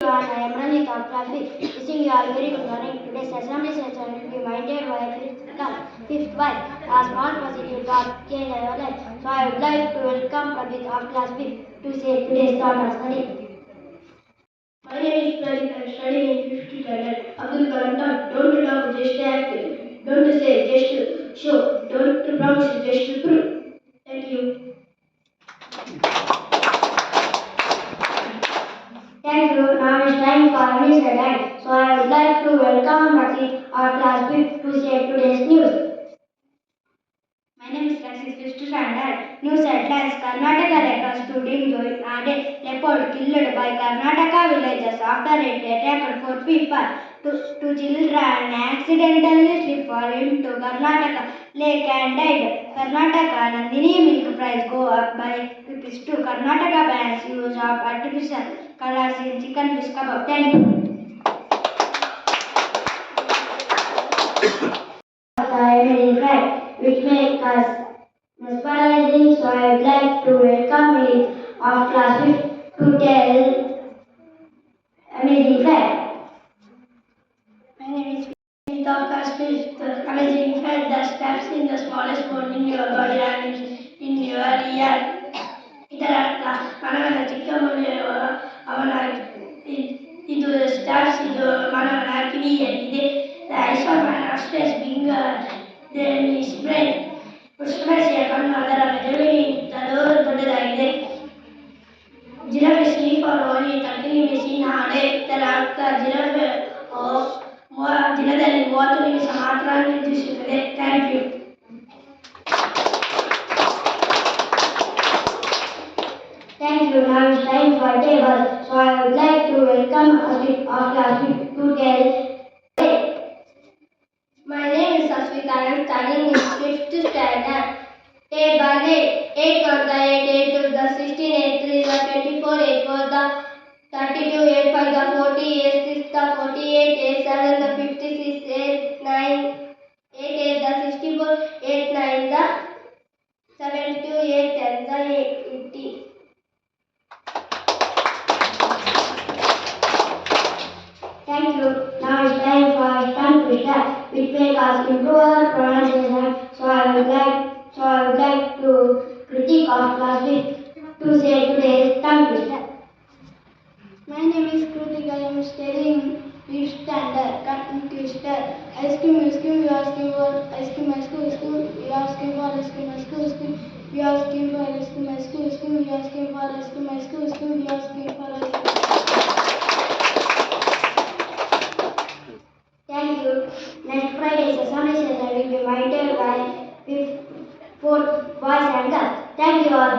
I am Ranjit of class 5. Wishing you all very good morning. Today's assembly session will be minded by fifth by a small positive thought change our life. So I would like to welcome Prabit of class 5 to say today's thought on study. My name is Pradeep. I am studying in 5th standard. Abdul Kalam taught, don't talk, just act. Don't say, just show. Don't promise, just prove. Thank you. Thank you. Now it's time for news headline. So I would like to welcome Pratik of class 5 to say today's news. My name is Raxis, 5th standard. News headlines: Karnataka records to Dingo and leopard killed by Karnataka villagers after it attacked 4 people. Two children accidentally slipped into Karnataka lake and died. Karnataka Nandini milk price go up by rupees 2. Karnataka bans use of artificial colors in chicken fish kebab. Thank you. Which make us mesmerizing, so I would like to welcome it of class 5 to tell amazing fact. My name is Vinit of class 5th. The amazing fact that steps in the smallest bone in your body and in your ear. ಇದರರ್ಥ ಮಾನವನ ಚಿಕ್ಕ ಮೂಳೆಯು ಅವನ ಇದು stars ಇದು ಮಾನವನ ಕಿವಿಯಲ್ಲಿದೆ. The eyes of an ostrich is bigger than his brain. ಪುಷ್ಪರಾಶಿಯ ಕಣ್ಣು ಅದರ ಮೆದುಳಿಗಿಂತಲೂ ದೊಡ್ಡದಾಗಿದೆ. Giraffe sleep for only 30 minutes in a day. ಇದರ ಅರ್ಥ ಜಿರಾಫೆ ದಿನದಲ್ಲಿ 30 ನಿಮಿಷ ಮಾತ್ರ ನಿದ್ರಿಸುತ್ತದೆ. Thank you. Thank you. Now it's time for table. So I would like to welcome Aswik of class 5 to tell. My name is Aswik. I am studying in 5th standard. Table 8. 8 on the 8, 8 to the 16, 8 3 the 24, 8 4 the 32, 8 5 the 40, 8 6 the 48, 8 7 the 56, 8 9, 8 8 the 64, 8 9 the 72, 8 10 the 80. Thank you. Now it's time for tongue twister, which make us improve our pronunciation. So I would like to critique of class 5 to say today's tongue twister. My name is Krutik. I am studying 5th standard. Tongue twister. Ice cream, you asking for ice cream, my school, you asking for ice cream, my school, you asking for ice cream, my school, you asking for ice cream, my school, you asking for ice cream. Thank you. Next Friday's assembly session will be minded by 4th boys and girls. Thank you all.